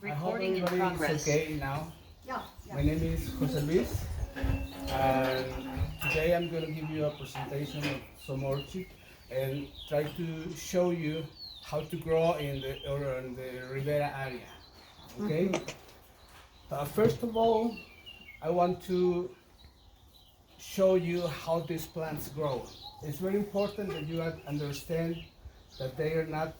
Recording in everybody progress. is okay now. Yeah. My name is Jose Luis, and today I'm going to give you a presentation of some orchid and try to show you how to grow in the Rivera area. Okay. First of all, I want to show you how these plants grow. It's very important that you understand that they are not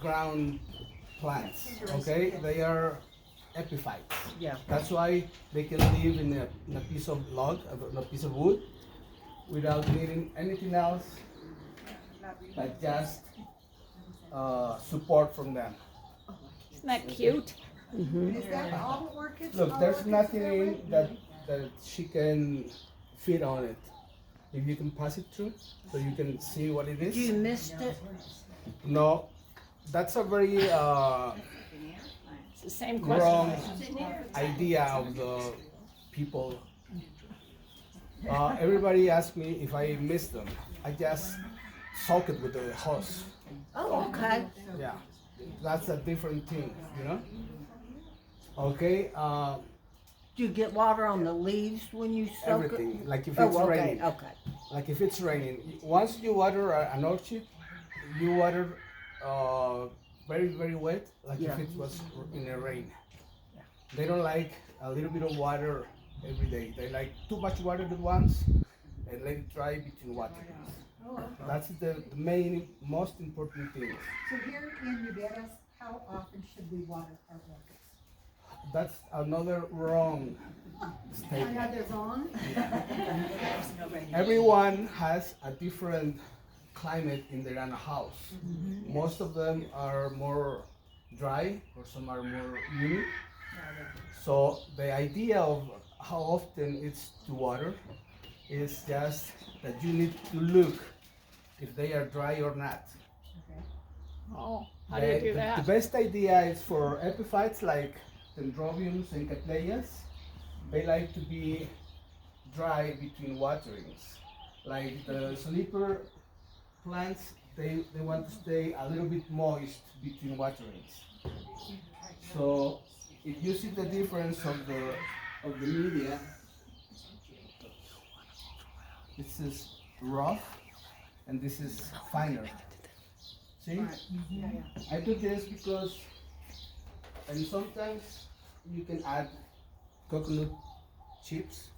ground plants, okay? They are epiphytes. Yeah. That's why they can live in a piece of log, a piece of wood, without needing anything else but just support from them. Isn't that cute? Is that all the orchids? Look, All there's orchids nothing that in way? that she can feed on it. If you can pass it through, so you can see what it is. You missed it? No, that's a very It's the same wrong question. idea of the people. Everybody asks me if I miss them. I just soak it with the hose. Oh, okay. Yeah, that's a different thing, you know. Okay, Do you get water on the leaves when you soak it? everything. Like if Oh, it's okay, raining. okay. Like if it's raining, once you water an orchid, you water very wet, like Yeah. if it was in the rain. They don't like a little bit of water every day. They like too much water at once and let it dry between waterings. That's the main, most important thing. So here in Rivera, how often should we water our orchids? That's another wrong statement. Another wrong? Everyone has a different climate in their own house. Most of them are more dry, or some are more humid. So the idea of how often it's to water is just that you need to look if they are dry or not. Oh, how do you do The that? best idea is for epiphytes like dendrobiums and cattleyas. They like to be dry between waterings. Like the sleeper plants, they want to stay a little bit moist between waterings. So if you see the difference of the media, this is rough and this is finer. See? I do this because, and sometimes you can add coconut chips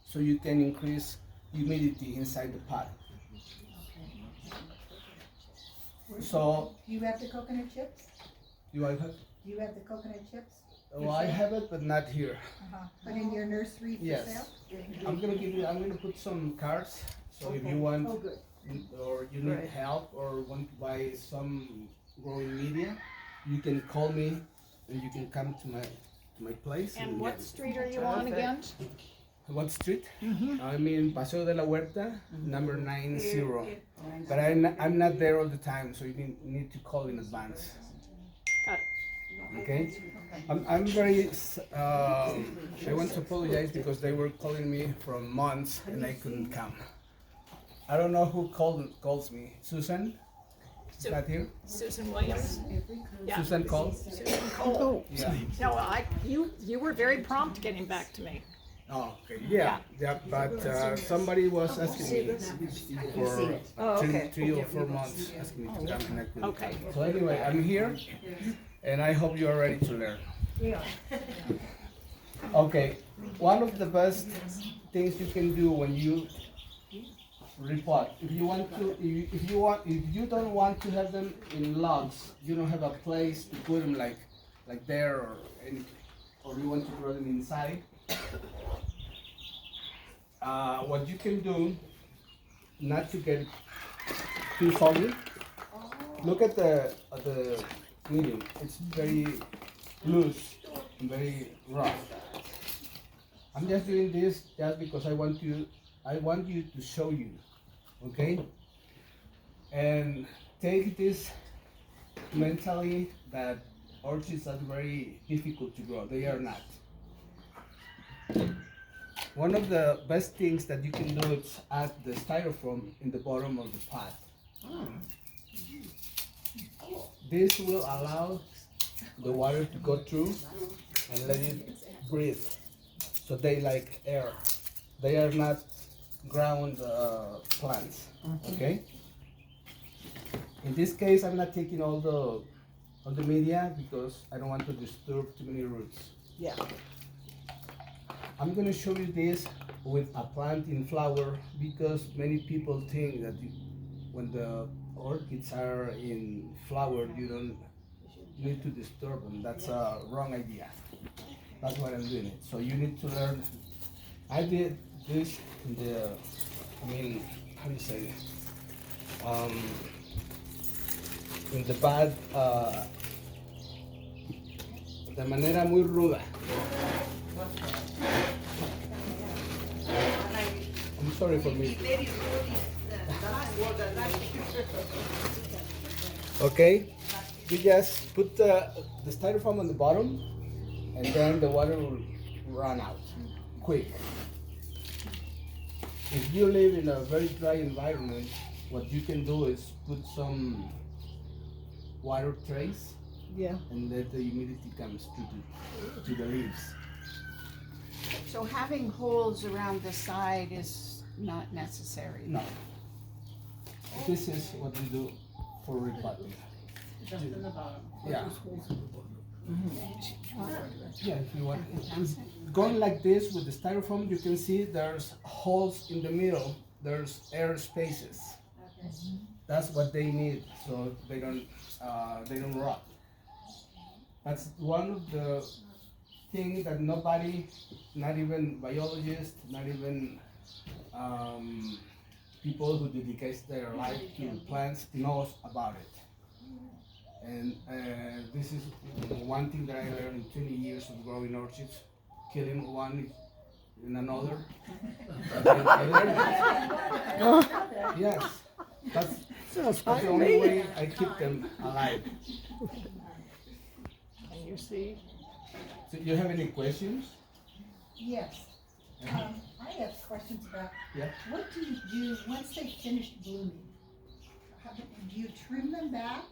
so you can increase humidity inside the pot. So Do you have the coconut chips? you have it? Do you have the coconut chips? Well, I have it, but not here. But in your nursery for Yes. sale? I'm gonna put some cards. So if you want, Oh, good. or you need help, or want to buy some growing media, you can call me, and you can come to my place. And get what it. street are you on again? What street? I'm in Paseo de la Huerta, number 90. But I'm not there all the time, so you need to call in advance. Got it. Okay? I'm very, I want to apologize because they were calling me for months and I couldn't come. I don't know who calls me. Susan? Is that here? Susan Williams? Yeah. Susan called? Susan Cole. Yeah. No, you were very prompt getting back to me. Oh, okay. Yeah, but somebody was asking me for three or 4 months, asking me to come and I couldn't. Okay. So anyway, I'm here and I hope you are ready to learn. Okay, one of the best things you can do when you repot, if you don't want to have them in logs, you don't have a place to put them like there or you want to grow them inside. What you can do, not to get too soggy. Look at the medium. It's very loose and very rough. I'm just doing this just because I want you to show you, okay? And take this mentally that orchids are very difficult to grow. They are not. One of the best things that you can do is add the styrofoam in the bottom of the pot. This will allow the water to go through and let it breathe. So they like air. They are not ground plants. Okay. In this case, I'm not taking all the media because I don't want to disturb too many roots. Yeah. I'm gonna show you this with a plant in flower because many people think that when the orchids are in flower, you don't need to disturb them. That's a wrong idea. That's why I'm doing it. So you need to learn. I did this in the, how do you say it? In the bad, de manera muy ruda. I'm sorry for me. Okay, you just put the styrofoam on the bottom, and then the water will run out quick. If you live in a very dry environment, what you can do is put some water trays Yeah. and let the humidity comes to the leaves. So having holes around the side is not necessary? No. This is what we do for repotting. Just in the bottom? Yeah. Yeah, if you want. Going like this with the styrofoam, you can see there's holes in the middle. There's air spaces. That's what they need, so they don't rot. That's one of the things that nobody, not even biologists, not even people who dedicate their life to plants knows about it. And this is one thing that I learned in 20 years of growing orchids, killing one in another. I learned it. Yes, that's the only way I keep them alive. And you see, So you have any questions? Yes. I have questions about, Yeah. what do you do once they finish blooming? Do you trim them back?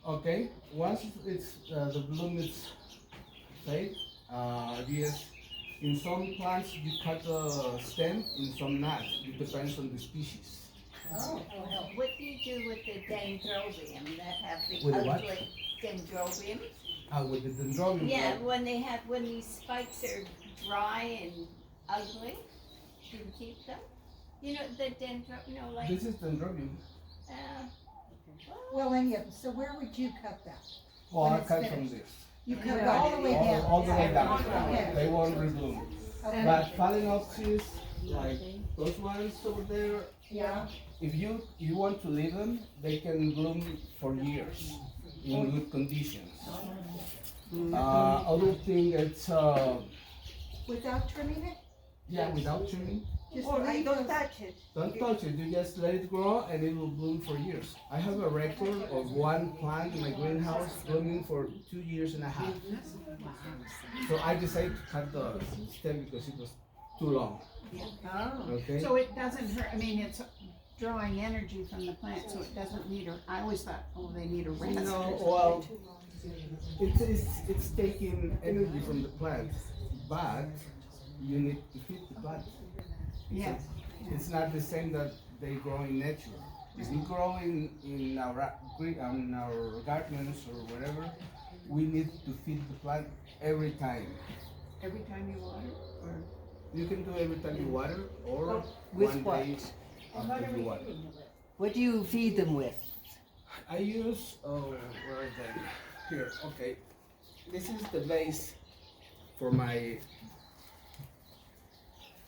Okay, once it's the bloom is fade, yes. In some plants you cut the stem, in some not. It depends on the species. Oh, What do you do with the dendrobium that have the With the what? ugly dendrobium? With the dendrobium. Yeah, when these spikes are dry and ugly, do you keep them? You know, the like, This is dendrobium. well, any of them. So where would you cut that? Oh, When I it's cut from finished. this. You cut it all the way down? All the way down. Okay. They won't rebloom. Okay. But phalaenopsis, like those ones over there, Yeah. if you want to leave them, they can bloom for years in good conditions. Other thing, it's Without trimming it? yeah, without trimming. Just Or I leave don't those- touch it. Don't touch it. You just let it grow, and it will bloom for years. I have a record of one plant in my greenhouse blooming for 2 years and a half. So I decided to cut the stem because it was too long. oh, Okay. so it doesn't hurt, I mean, it's drawing energy from the plant, so it doesn't need I always thought, oh, they need a rest. No, well, it's taking energy from the plant, but you need to feed the plant. Yes. It's not the same that they grow in nature. If we grow in our gardens or whatever, we need to feed the plant every time. Every time you water, or? You can do every time you water or With one what? day after you water. What do you feed them with? I use, where is that? Here, okay. This is the base for my,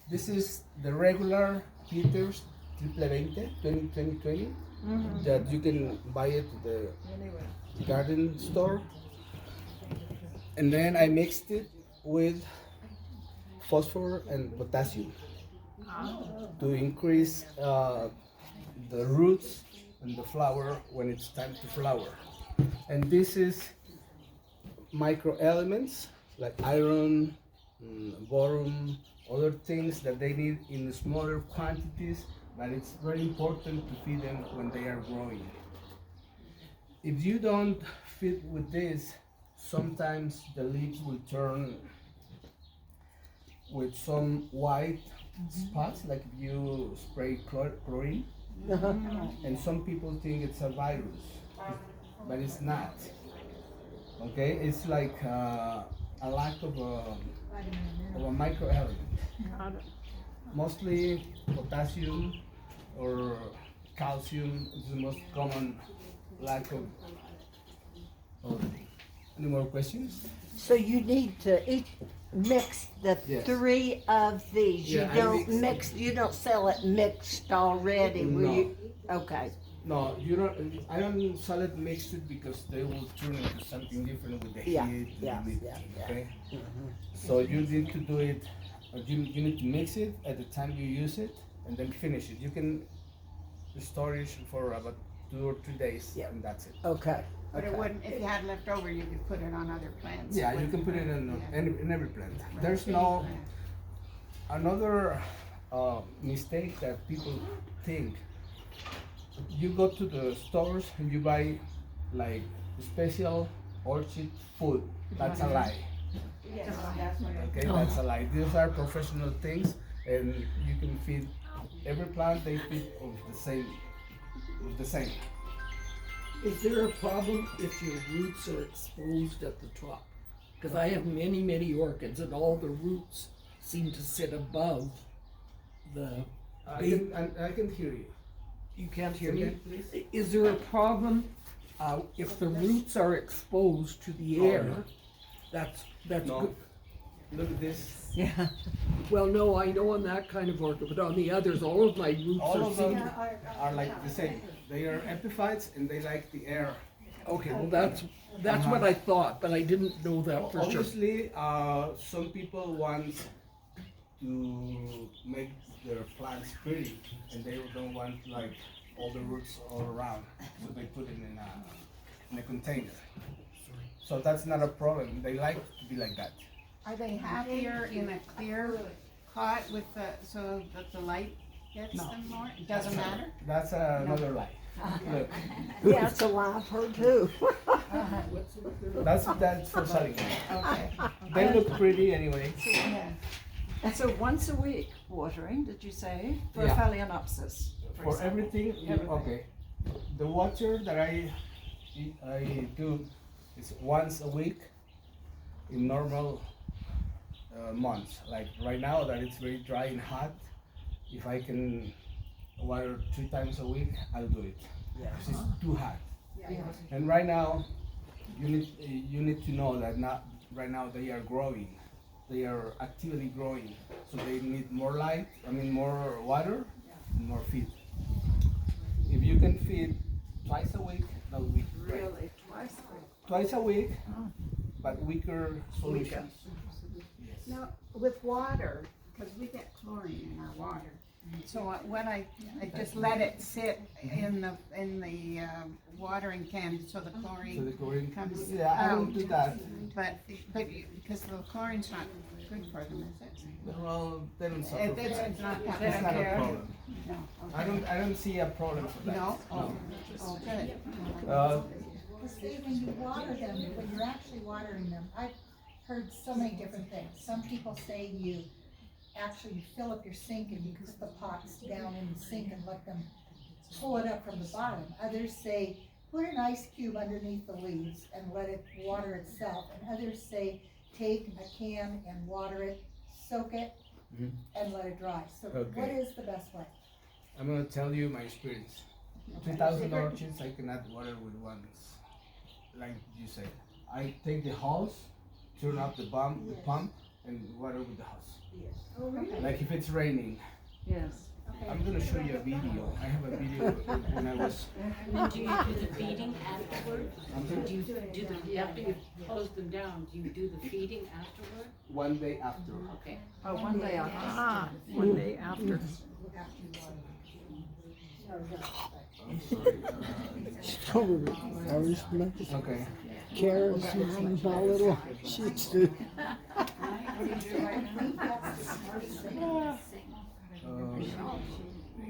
this is the regular heaters, Triple 20, that you can buy it at the garden store. And then I mixed it with phosphor and potassium to increase the roots and the flower when it's time to flower. And this is micro elements like iron, boron, other things that they need in smaller quantities, but it's very important to feed them when they are growing. if you don't feed with this, sometimes the leaves will turn with some white spots, like if you spray chlorine. And some people think it's a virus, but it's not. Okay, it's like a lack of a microelement. Mostly potassium or calcium is the most common lack of. Any more questions? So you need to mix the Yes. 3 of these. Yeah, You I don't mix mix, you don't sell it mixed already, will No. you? Okay, No, you don't. I don't sell it mixed because they will turn into something different with the Yeah, heat. and yeah, the heat, yeah, yeah. Okay. So you need to do it. You need to mix it at the time you use it, and then finish it. You can store it for about 2 or 3 days, Yeah. and that's it. okay. But it okay. wouldn't, if you had left over, you could put it on other plants. Yeah, It you can wouldn't put it hurt. in every plant. Right. There's Any no plant. another mistake that people think. You go to the stores and you buy like special orchid food. That's a lie. Yes, that's what it- Okay, that's a lie. These are professional things, and you can feed every plant. They feed of the same. Is there a problem if your roots are exposed at the top? Because I have many, many orchids and all the roots seem to sit above the, I can hear you. you can't hear Say me? again, please? Is there a problem, if the roots are exposed to the air? no. That's No. good. Look at this. Yeah. Well, no, I know on that kind of orchid, but on the others, all of my roots All are of them seen. are like the same. They are epiphytes and they like the air. Okay, well, that's what I thought, but I didn't know that for sure. Obviously, some people want to make their plants pretty, and they don't want like all the roots all around, so they put it in a container. So that's not a problem. They like to be like that. Are they happier in a clear pot with so that the light gets No. them more? It doesn't matter? That's another lie. Look, Yeah, it's a lie of her too. that's for selling. Okay. They look pretty anyway. Yeah. And so once a week watering, did you say, for Yeah. Phalaenopsis? For example? everything, okay. The water that I do is once a week in normal months. Like right now that it's very dry and hot, if I can water 3 times a week, I'll do it. Because it's too hot. And right now, you need to know that not right now they are growing. They are actively growing, so they need more light. I mean more water, and more feed. If you can feed twice a week, that would be great. Really, twice a week? Twice a week, but weaker solutions. Yes. Now, with water, because we get chlorine in our water, so what I just let it sit in the watering can so the So the chlorine chlorine comes Yeah, I don't out. do that. But because the chlorine's not good for them, is it? Well, they don't suffer. It's not that It's not a bad. problem. No, I don't see a problem for that. No? Oh, good. Because when you water them, when you're actually watering them, I've heard so many different things. Some people say you actually fill up your sink and you put the pots down in the sink and let them pull it up from the bottom. Others say put an ice cube underneath the leaves and let it water itself. And others say take a can and water it, soak it, Mhm. and let it dry. So Okay. what is the best way? I'm gonna tell you my experience. 2,000 orchids I cannot water with once. Like you said, I take the hose, turn up the pump, and water with the hose. Like if it's raining. Yes. I'm gonna show you a video. I have a video when I was. And do you do the feeding afterward? I'm sorry? Do you do the, after you close them down, do you do the feeding afterward? One day after. Okay. Oh, one day after. One day after. I'm sorry. Okay. Carrots and my little shih tzu.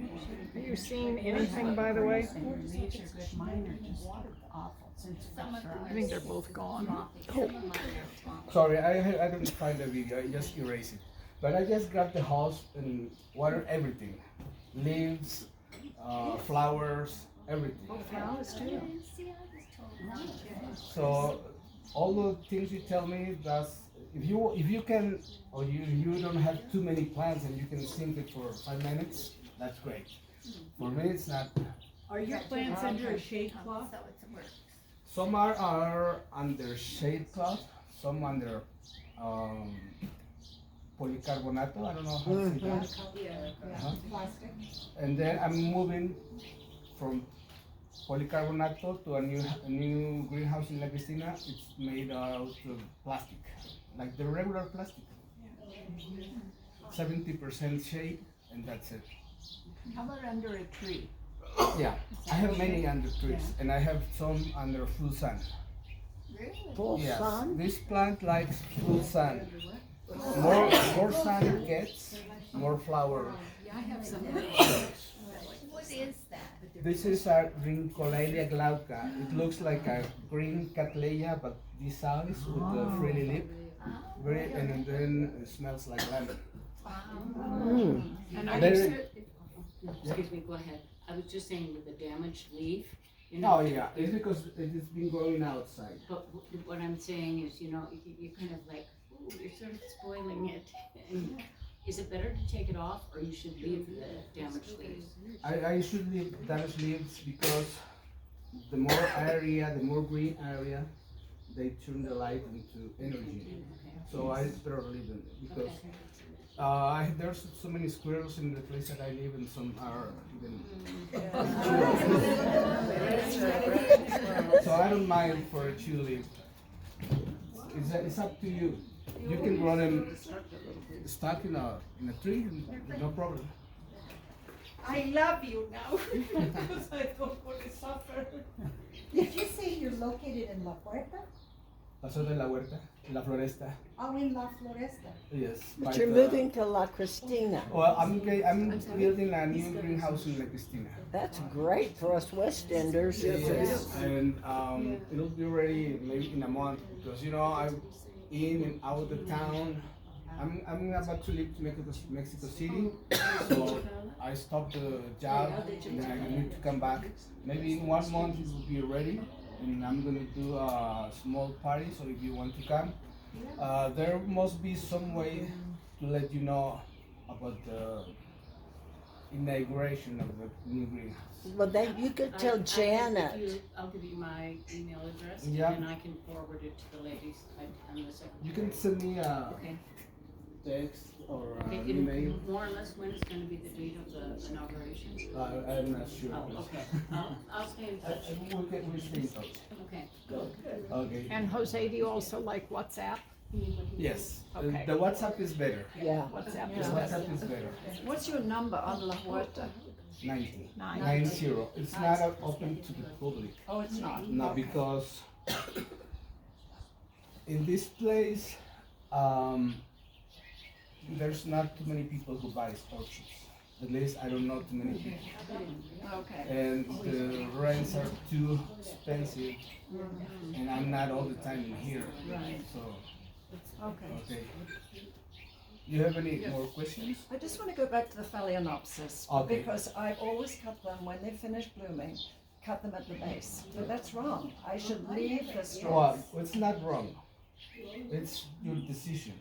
Are you seeing anything, by the way? Leaves are good, mine are just awful since it Some of them I think they're both gone. some of mine are swamp. Sorry, I didn't find the video. I just erased it. But I just grabbed the hose and water everything, leaves, flowers, everything. Flowers too. See, I was told. So all the things you tell me, that's if you can or you don't have too many plants and you can sink it for 5 minutes, that's great. For me, it's not. Are your plants under a shade cloth? So it's works. Some are under shade cloth, some under polycarbonato. I don't know how to say that. Uh-huh. Plastic. And then I'm moving from polycarbonato to a new greenhouse in La Cristina. It's made out of plastic, like the regular plastic. 70% shade, and that's it. How about under a tree? Yeah, I have many under trees, and I have some under full sun. Really? Full Yes, sun? this plant likes full sun. More sun it gets, more flower. I have some. What is that? This is a Rincolelia glauca. It looks like a green cattleya, but this size with the frilly lip. Very, and then it smells like lemon. And are Very- you, excuse me, go ahead. I was just saying with the damaged leaf, you know. Oh yeah, it's because it has been growing outside. But what I'm saying is, you know, you kind of like, ooh, you're sort of spoiling it. And is it better to take it off or you should leave the damaged leaves? I should leave damaged leaves because the more area, the more green area, they turn the light into energy. So I better leave them because there's so many squirrels in the place that I live, and some are even. So I don't mind for a tulip. It's up to you. You can grow them stuck in a tree, and no problem. I love you now, because I don't want to suffer. Did you say you're located in La Puerta? Paso de la Huerta, La Floresta. Oh, in La Floresta. Yes. But by you're the- moving to La Cristina. Well, I'm building a new greenhouse in La Cristina. That's great for us West Enders. Yes, and it'll be ready maybe in a month because I'm in and out of the town. I'm about to leave to Mexico City, so I stopped the job and then I need to come back. Maybe in 1 month it will be ready, and I'm gonna do a small party. So if you want to come, there must be some way to let you know about the inauguration of the new greenhouse. Well, then you could tell Janet. I'll give you my email address Yeah. and I can forward it to the ladies and the secretary. You can send me a Okay. text or Okay, an and email. more or less when is gonna be the date of the inauguration? I'm not sure. Oh, okay. I'll stay in touch. We'll stay in touch. Okay. Okay. And Jose, do you also like WhatsApp? Yes. Okay. The WhatsApp is better. Yeah. WhatsApp The is better. WhatsApp is better. What's your number on La Huerta? 90. Nine. 90. It's not open to the public. Oh, it's not? No, because in this place, there's not too many people who buy orchids. At least I don't know too many people. Okay. And the rents are too expensive, and I'm not all the time in here. Right. So, Okay. okay. You have any more questions? I just want to go back to the Phalaenopsis, Okay. because I've always cut them when they finish blooming, cut them at the base. But that's wrong. I should leave the straw. Well, it's not wrong. It's your decision.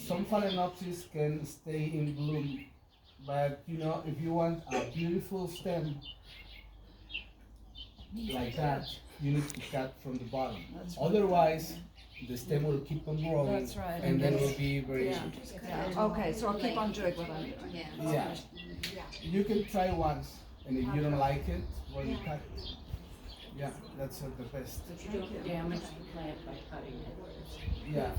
Some phalaenopsis can stay in bloom, but if you want a beautiful stem like that, you need to cut from the bottom. That's right. Otherwise, the stem will keep on growing, That's right. and then it will be very. Yeah. Okay, so I'll keep on doing what I'm doing. Yeah. Yeah. You can try once, and if you don't like it, well, you cut it. Yeah, that's the best. But you don't damage the plant by cutting it. Yeah.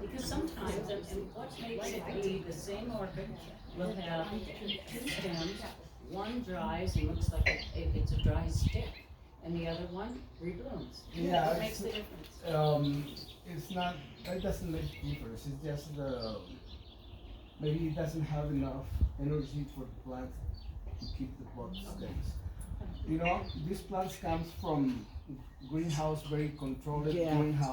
Because sometimes, and what makes it be the same orchid will have two stems, one dries and looks like it's a dry stick, and the other one reblooms. Yeah, What makes the difference? It's not. That doesn't make a difference. It's just maybe it doesn't have enough energy for the plant keep the bud stems. You know, these plants comes from greenhouse, very controlled Yeah. greenhouse.